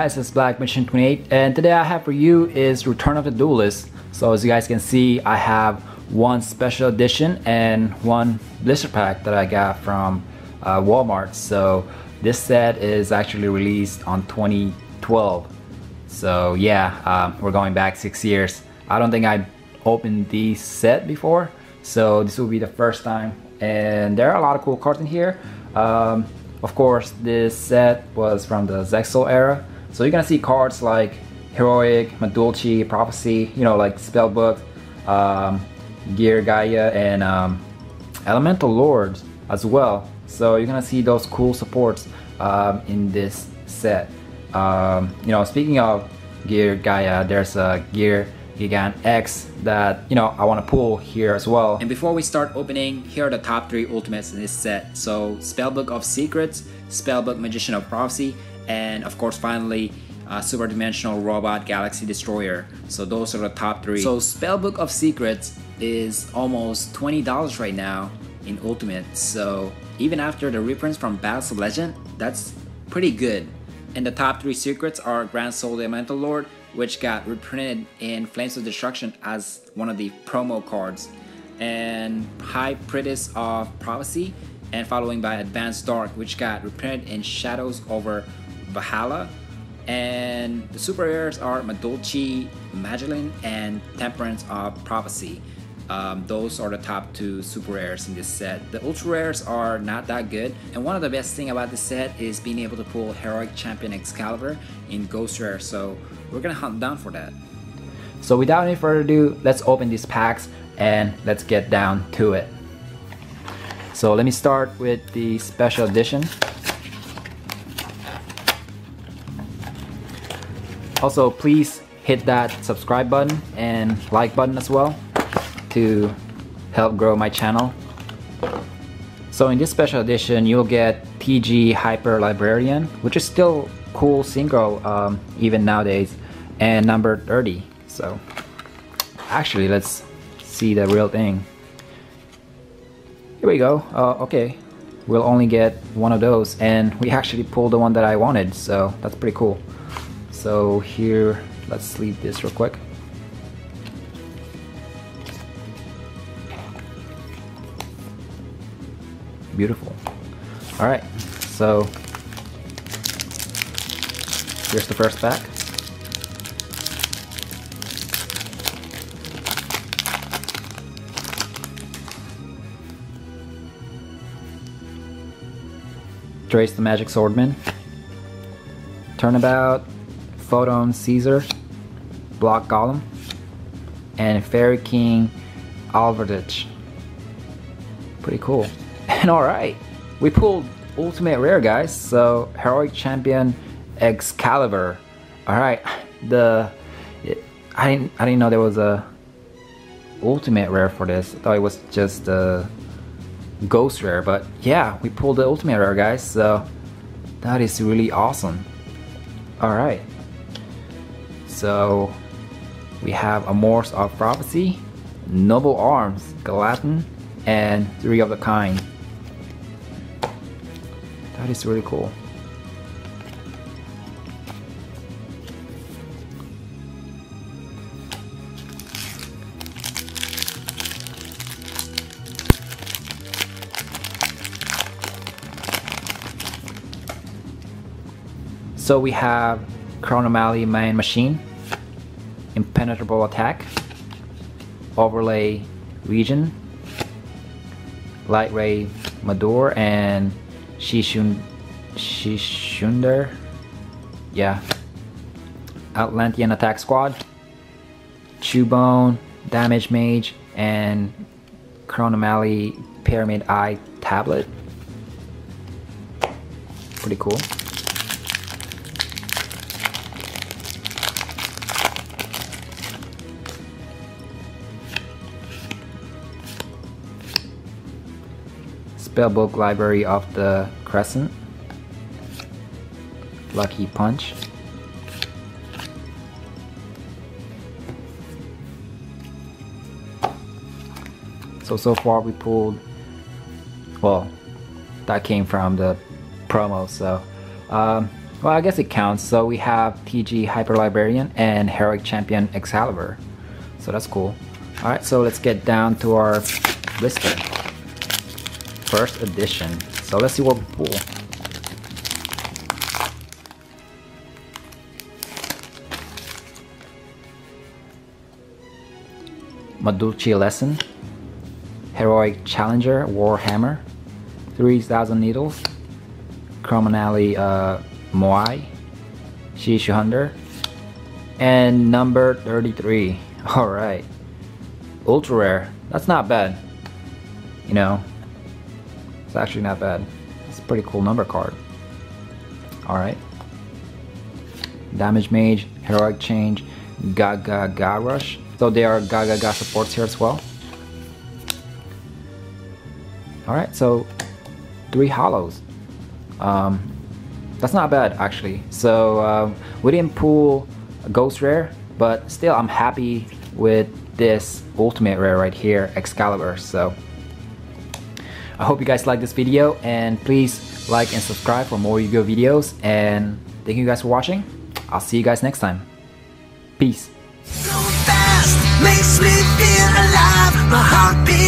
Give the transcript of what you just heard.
guys, it's Black Mission 28, and today I have for you is Return of the Duelist. So as you guys can see, I have one special edition and one blister pack that I got from Walmart. So this set is actually released on 2012. So yeah, we're going back 6 years. I don't think I opened the set before, so this will be the first time. And there are a lot of cool cards in here. Of course, this set was from the Zexal era, so you're gonna see cards like Heroic, Madulchi, Prophecy, you know, like Spellbook, Gear Gaia, and Elemental Lords as well. So you're gonna see those cool supports in this set. You know, speaking of Gear Gaia, there's a Gear Gigant X that, you know, I want to pull here as well. And before we start opening, here are the top 3 ultimates in this set. So Spellbook of Secrets, Spellbook Magician of Prophecy, and of course finally Super Dimensional Robot Galaxy Destroyer. So those are the top 3. So Spellbook of Secrets is almost $20 right now in ultimate. So even after the reprints from Battles of Legend, that's pretty good. And the top 3 secrets are Grand Soul Elemental Lord, which got reprinted in Flames of Destruction as one of the promo cards, and High Priestess of Prophecy, and following by Advanced Dark, which got reprinted in Shadows over Valhalla. And the super rares are Madulchi, Magdalene, and Temperance of Prophecy. Those are the top 2 super rares in this set. The ultra rares are not that good, and one of the best thing about this set is being able to pull Heroic Champion Excalibur in Ghost Rare, so we're gonna hunt down for that. So without any further ado, let's open these packs and let's get down to it. So let me start with the special edition. Also, please hit that subscribe button and like button as well to help grow my channel. So in this special edition, you'll get TG Hyper Librarian, which is still cool synchro even nowadays, and number 30. So actually, let's see the real thing. Here we go. Okay, we'll only get one of those, and we actually pulled the one that I wanted, so that's pretty cool. So here, let's sleeve this real quick. Beautiful. All right, so here's the first pack. Trace the Magic Swordman, Turnabout, Photon Caesar, Block Golem, and Fairy King Alverdich. Pretty cool. And alright, we pulled ultimate rare, guys. So Heroic Champion Excalibur. Alright, I didn't know there was a ultimate rare for this. I thought it was just a ghost rare, but yeah, we pulled the ultimate rare, guys, so that is really awesome. Alright, so we have Amorphs of Prophecy, Noble Arms, Gallatin, and 3 of the Kind. That is really cool. So we have Chronomaly Man Machine, Impenetrable Attack, Overlay Region, Light Ray Madur, and Shishunder, yeah, Atlantean Attack Squad, Chewbone, Damage Mage, and Chronomaly Pyramid Eye Tablet. Pretty cool. Spellbook Library of the Crescent, Lucky Punch, so far we pulled, well, that came from the promo, so Well, I guess it counts. So we have TG Hyper Librarian and Heroic Champion Excalibur. So that's cool. Alright, so let's get down to our blister. First edition. So let's see what we pull. Maduchi Lesson, Heroic Challenger Warhammer, 3000 Needles, Chromanali Moai, Shishu Hunter, and number 33. Alright. Ultra rare. That's not bad. You know, it's actually not bad. It's a pretty cool number card. Alright. Damage Mage, Heroic Change, Gaga Rush. So there are Gaga supports here as well. Alright, so 3 hollows. That's not bad actually. So we didn't pull a ghost rare, but still I'm happy with this ultimate rare right here, Excalibur. So I hope you guys like this video, and please like and subscribe for more Yu-Gi-Oh videos, and thank you guys for watching. I'll see you guys next time. Peace. Makes me feel alive, my heart beats